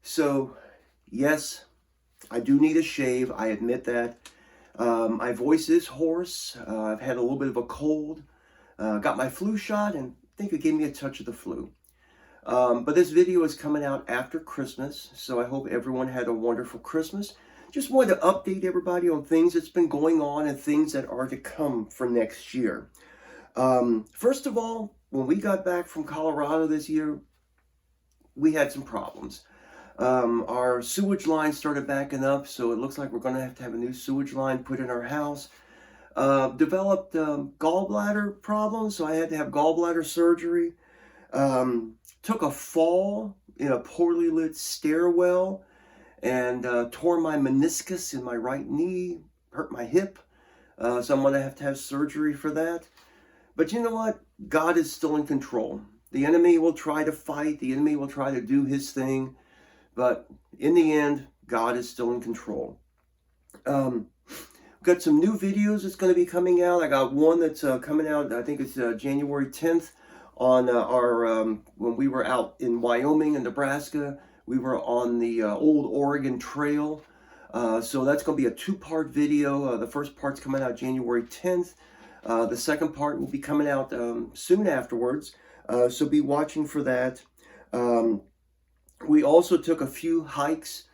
So, yes, I do need a shave. I admit that. My voice is hoarse. I've had a little bit of a cold. Got my flu shot and I think it gave me a touch of the flu. But this video is coming out after Christmas, so I hope everyone had a wonderful Christmas. Just wanted to update everybody on things that's been going on and things that are to come for next year. First of all, when we got back from Colorado this year, we had some problems. Our sewage line started backing up, so it looks like we're going to have a new sewage line put in our house. Developed gallbladder problems, so I had to have gallbladder surgery. Took a fall in a poorly lit stairwell and tore my meniscus in my right knee, hurt my hip. So I'm going to have surgery for that. But you know what? God is still in control. The enemy will try to fight. The enemy will try to do his thing. But in the end, God is still in control. Got some new videos that's going to be coming out. I got one that's coming out, I think it's January 10th on when we were out in Wyoming and Nebraska. We were on the old Oregon Trail. So that's going to be a two-part video. The first part's coming out January 10th. The second part will be coming out soon afterwards. So be watching for that. We also took a few hikes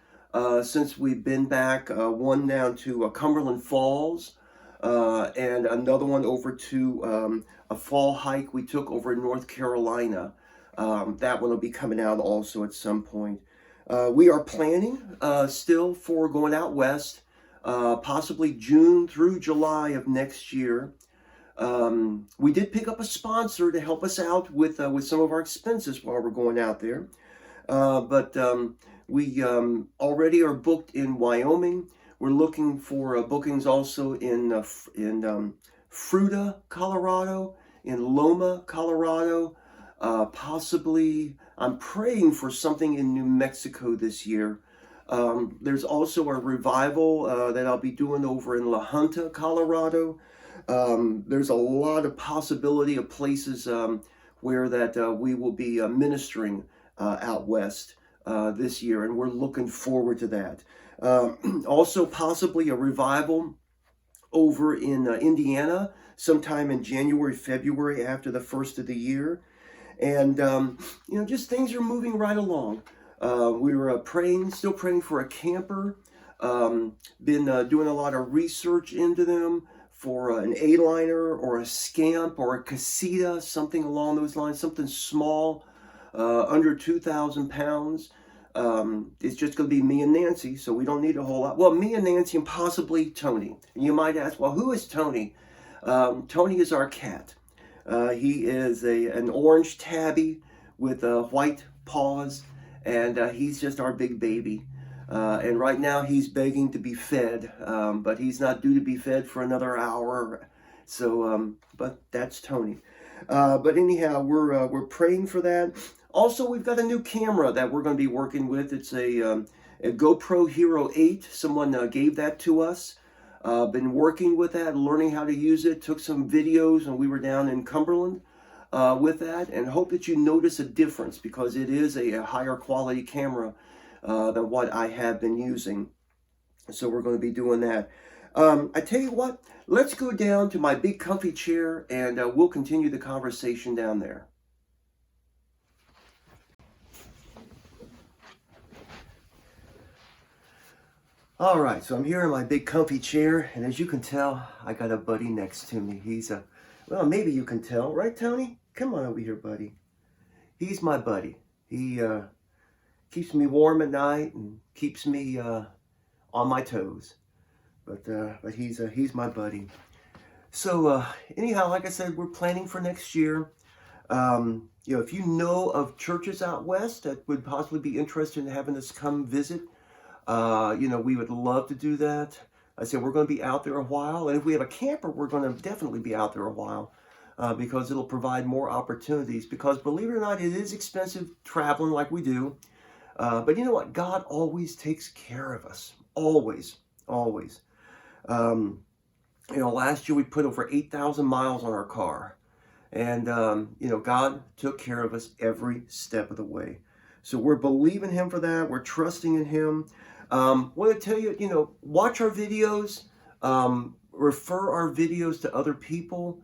since we've been back. One down to Cumberland Falls and another one over to a fall hike we took over in North Carolina. That one will be coming out also at some point. We are planning still for going out west, possibly June through July of next year. We did pick up a sponsor to help us out with some of our expenses while we're going out there. But we already are booked in Wyoming. We're looking for bookings also in Fruita, Colorado, in Loma, Colorado. Possibly, I'm praying for something in New Mexico this year. There's also a revival that I'll be doing over in La Junta, Colorado. There's a lot of possibility of places where that we will be ministering out west this year, and we're looking forward to that. Also, possibly a revival over in Indiana sometime in January, February after the first of the year. And, just things are moving right along. We were still praying for a camper. Been doing a lot of research into them for an A-liner or a scamp or a casita, something along those lines, something small. Under 2,000 pounds. It's just going to be me and Nancy, so we don't need a whole lot. Well, me and Nancy and possibly Tony. And you might ask, well, who is Tony? Tony is our cat. He is an orange tabby with white paws, and he's just our big baby. And right now he's begging to be fed, but he's not due to be fed for another hour. So, but that's Tony. But anyhow, we're praying for that. Also, we've got a new camera that we're going to be working with. It's a GoPro Hero 8. Someone gave that to us. Been working with that, learning how to use it. Took some videos when we were down in Cumberland with that, and hope that you notice a difference because it is a higher quality camera than what I have been using. So we're going to be doing that. I tell you what, let's go down to my big comfy chair and we'll continue the conversation down there. All right, so I'm here in my big comfy chair, and as you can tell, I got a buddy next to me. He's well, maybe you can tell, right, Tony? Come on over here, buddy. He's my buddy. He keeps me warm at night and keeps me on my toes. But he's my buddy. So anyhow, like I said, we're planning for next year. If you know of churches out west that would possibly be interested in having us come visit, we would love to do that. I said we're going to be out there a while, and if we have a camper, we're going to definitely be out there a while because it'll provide more opportunities. Because believe it or not, it is expensive traveling like we do. But you know what? God always takes care of us. Always, always. Last year we put over 8,000 miles on our car. And, God took care of us every step of the way. So we're believing Him for that. We're trusting in Him. Want to tell you, watch our videos, refer our videos to other people,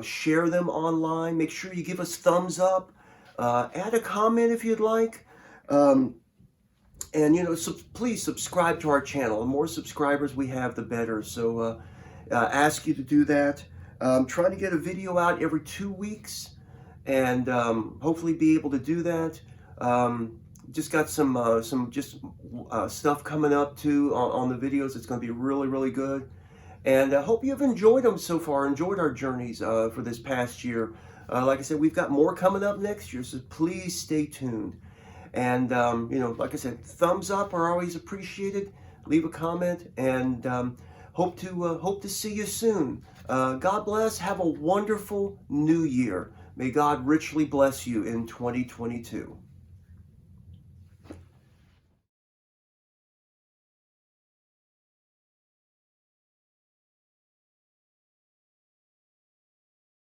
share them online. Make sure you give us thumbs up, add a comment if you'd like. And please subscribe to our channel. The more subscribers we have, the better. So ask you to do that. Trying to get a video out every 2 weeks, and hopefully be able to do that. Just got some stuff coming up too on the videos. It's going to be really, really good. And I hope you've enjoyed them so far, enjoyed our journeys for this past year. Like I said, we've got more coming up next year, so please stay tuned. And, like I said, thumbs up are always appreciated. Leave a comment, and hope to see you soon. God bless. Have a wonderful new year. May God richly bless you in 2022.